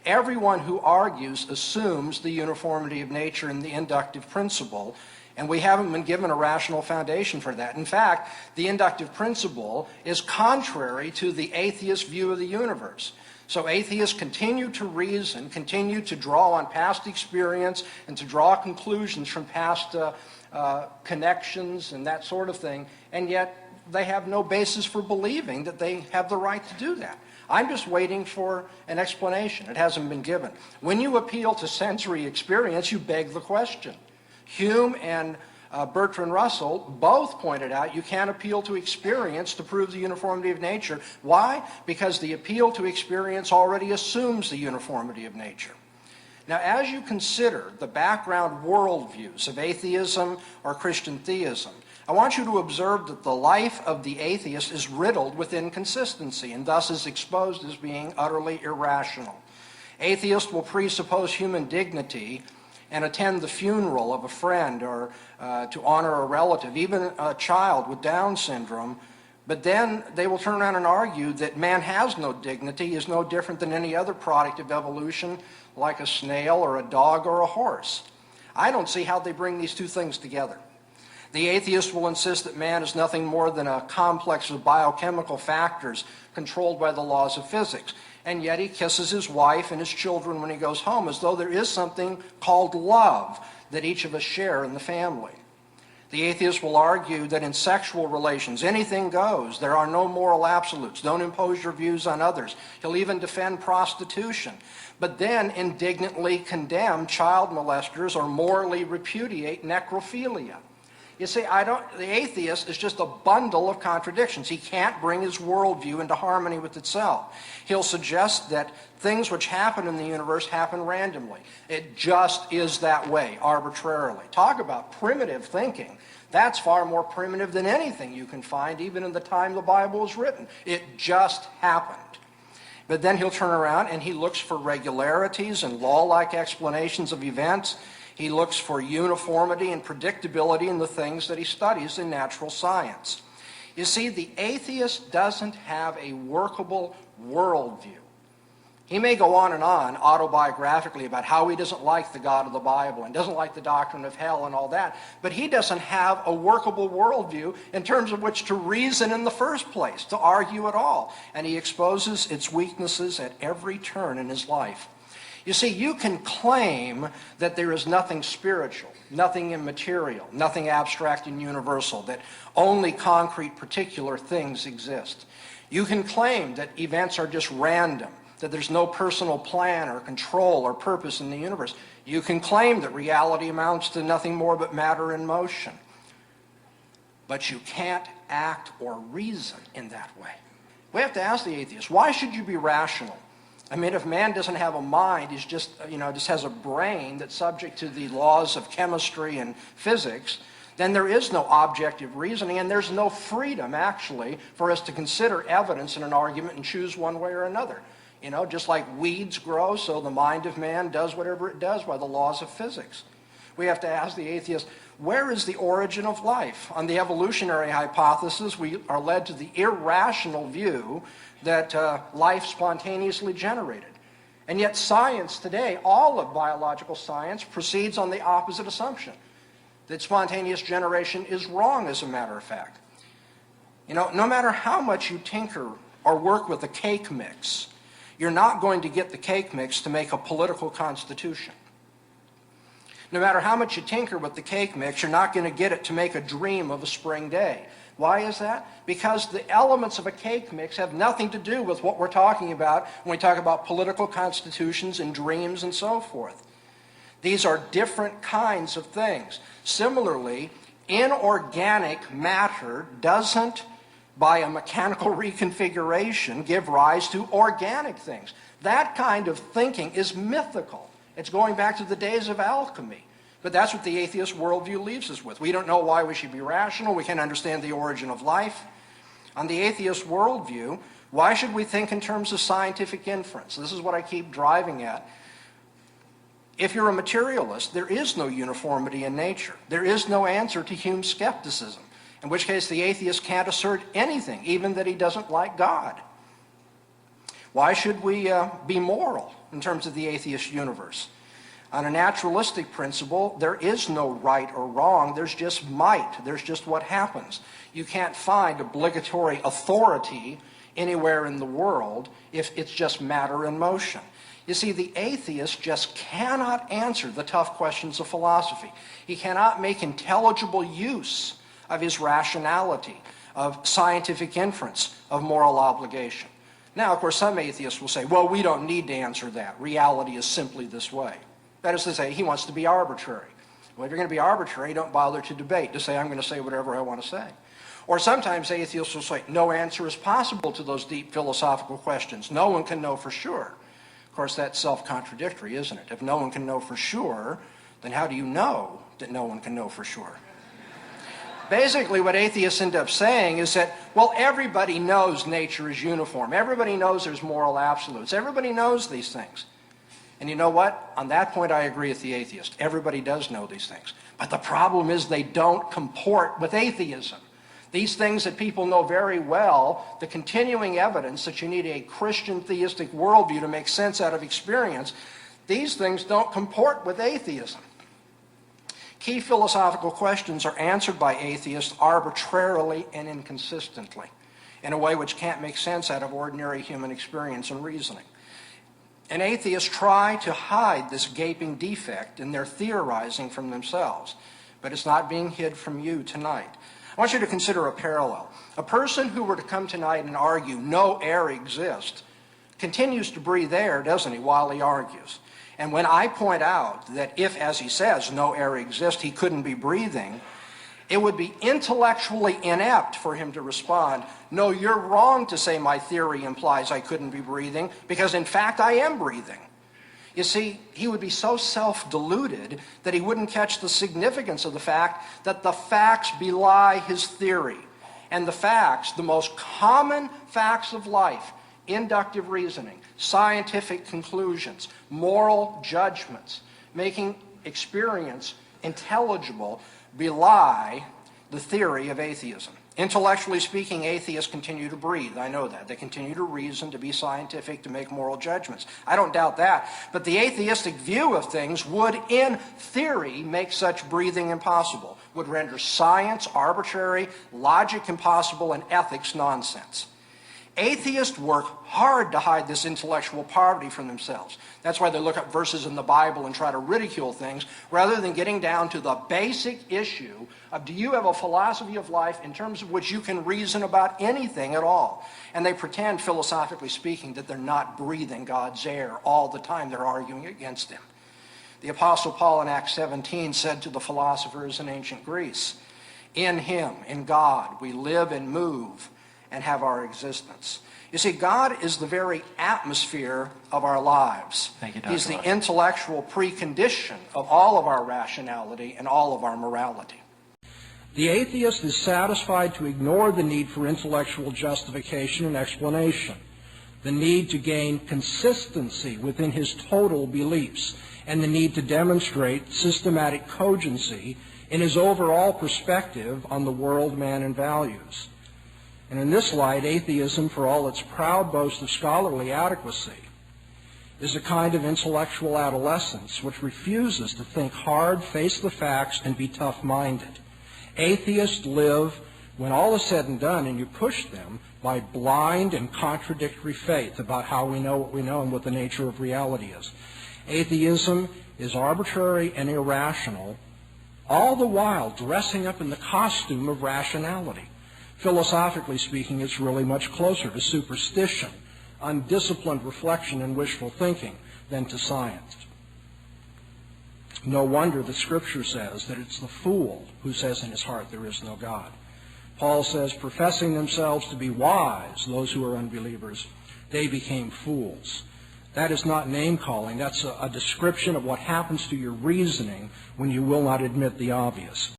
Everyone who argues assumes the uniformity of nature in the inductive principle, and we haven't been given a rational foundation for that. In fact, the inductive principle is contrary to the atheist view of the universe. So atheists continue to reason, continue to draw on past experience, and to draw conclusions from past connections and that sort of thing, and yet they have no basis for believing that they have the right to do that. I'm just waiting for an explanation. It hasn't been given. When you appeal to sensory experience, you beg the question. Hume and Bertrand Russell both pointed out you can't appeal to experience to prove the uniformity of nature. Why? Because the appeal to experience already assumes the uniformity of nature. Now, as you consider the background worldviews of atheism or Christian theism, I want you to observe that the life of the atheist is riddled with inconsistency and thus is exposed as being utterly irrational. Atheists will presuppose human dignity and attend the funeral of a friend or to honor a relative, even a child with Down syndrome, but then they will turn around and argue that man has no dignity, is no different than any other product of evolution, like a snail or a dog or a horse. I don't see how they bring these two things together. The atheist will insist that man is nothing more than a complex of biochemical factors controlled by the laws of physics. And yet he kisses his wife and his children when he goes home, as though there is something called love that each of us share in the family. The atheist will argue that in sexual relations, anything goes. There are no moral absolutes. Don't impose your views on others. He'll even defend prostitution, but then indignantly condemn child molesters or morally repudiate necrophilia. You see, the atheist is just a bundle of contradictions. He can't bring his worldview into harmony with itself. He'll suggest that things which happen in the universe happen randomly. It just is that way, arbitrarily. Talk about primitive thinking. That's far more primitive than anything you can find, even in the time the Bible was written. It just happened. But then he'll turn around and he looks for regularities and law-like explanations of events. He looks for uniformity and predictability in the things that he studies in natural science. You see, the atheist doesn't have a workable worldview. He may go on and on autobiographically about how he doesn't like the God of the Bible and doesn't like the doctrine of hell and all that, but he doesn't have a workable worldview in terms of which to reason in the first place, to argue at all. And he exposes its weaknesses at every turn in his life. You see, you can claim that there is nothing spiritual, nothing immaterial, nothing abstract and universal, that only concrete particular things exist. You can claim that events are just random, that there's no personal plan or control or purpose in the universe. You can claim that reality amounts to nothing more but matter in motion. But you can't act or reason in that way. We have to ask the atheist, why should you be rational? I mean, if man doesn't have a mind, he's just, just has a brain that's subject to the laws of chemistry and physics, then there is no objective reasoning, and there's no freedom, actually, for us to consider evidence in an argument and choose one way or another. Just like weeds grow, so the mind of man does whatever it does by the laws of physics. We have to ask the atheist, where is the origin of life? On the evolutionary hypothesis, we are led to the irrational view that life spontaneously generated. And yet science today, all of biological science, proceeds on the opposite assumption, that spontaneous generation is wrong, as a matter of fact. No matter how much you tinker or work with a cake mix, you're not going to get the cake mix to make a political constitution. No matter how much you tinker with the cake mix, you're not going to get it to make a dream of a spring day. Why is that? Because the elements of a cake mix have nothing to do with what we're talking about when we talk about political constitutions and dreams and so forth. These are different kinds of things. Similarly, inorganic matter doesn't, by a mechanical reconfiguration, give rise to organic things. That kind of thinking is mythical. It's going back to the days of alchemy. But that's what the atheist worldview leaves us with. We don't know why we should be rational. We can't understand the origin of life. On the atheist worldview, why should we think in terms of scientific inference? This is what I keep driving at. If you're a materialist, there is no uniformity in nature. There is no answer to Hume's skepticism, in which case the atheist can't assert anything, even that he doesn't like God. Why should we be moral in terms of the atheist universe? On a naturalistic principle, there is no right or wrong. There's just might. There's just what happens. You can't find obligatory authority anywhere in the world if it's just matter in motion. You see, the atheist just cannot answer the tough questions of philosophy. He cannot make intelligible use of his rationality, of scientific inference, of moral obligation. Now, of course, some atheists will say, well, we don't need to answer that. Reality is simply this way. That is to say, he wants to be arbitrary. Well, if you're going to be arbitrary, don't bother to debate. Just say, I'm going to say whatever I want to say. Or sometimes atheists will say, no answer is possible to those deep philosophical questions. No one can know for sure. Of course, that's self-contradictory, isn't it? If no one can know for sure, then how do you know that no one can know for sure? Basically, what atheists end up saying is that, well, everybody knows nature is uniform. Everybody knows there's moral absolutes. Everybody knows these things. And you know what? On that point, I agree with the atheist. Everybody does know these things. But the problem is they don't comport with atheism. These things that people know very well, the continuing evidence that you need a Christian theistic worldview to make sense out of experience, these things don't comport with atheism. Key philosophical questions are answered by atheists arbitrarily and inconsistently, in a way which can't make sense out of ordinary human experience and reasoning. And atheists try to hide this gaping defect in their theorizing from themselves, but it's not being hid from you tonight. I want you to consider a parallel. A person who were to come tonight and argue no air exists continues to breathe air, doesn't he, while he argues. And when I point out that if, as he says, no air exists, he couldn't be breathing, it would be intellectually inept for him to respond, no, you're wrong to say my theory implies I couldn't be breathing, because in fact I am breathing. You see, he would be so self-deluded that he wouldn't catch the significance of the fact that the facts belie his theory. And the facts, the most common facts of life, inductive reasoning, scientific conclusions, moral judgments, making experience intelligible, belie the theory of atheism. Intellectually speaking, atheists continue to breathe. I know that. They continue to reason, to be scientific, to make moral judgments. I don't doubt that. But the atheistic view of things would, in theory, make such breathing impossible, would render science arbitrary, logic impossible, and ethics nonsense. Atheists work hard to hide this intellectual poverty from themselves. That's why they look up verses in the Bible and try to ridicule things, rather than getting down to the basic issue of, do you have a philosophy of life in terms of which you can reason about anything at all? And they pretend, philosophically speaking, that they're not breathing God's air all the time they're arguing against him. The Apostle Paul in Acts 17 said to the philosophers in ancient Greece, in him, in God, we live and move and have our existence. You see, God is the very atmosphere of our lives. Thank you, Dr. He's the Rush. intellectual precondition of all of our rationality and all of our morality. The atheist is satisfied to ignore the need for intellectual justification and explanation, the need to gain consistency within his total beliefs, and the need to demonstrate systematic cogency in his overall perspective on the world, man, and values. And in this light, atheism, for all its proud boast of scholarly adequacy, is a kind of intellectual adolescence which refuses to think hard, face the facts, and be tough-minded. Atheists live, when all is said and done, and you push them, by blind and contradictory faith about how we know what we know and what the nature of reality is. Atheism is arbitrary and irrational, all the while dressing up in the costume of rationality. Philosophically speaking, it's really much closer to superstition, undisciplined reflection and wishful thinking than to science. No wonder the Scripture says that it's the fool who says in his heart there is no God. Paul says, professing themselves to be wise, those who are unbelievers, they became fools. That is not name-calling. That's a description of what happens to your reasoning when you will not admit the obvious.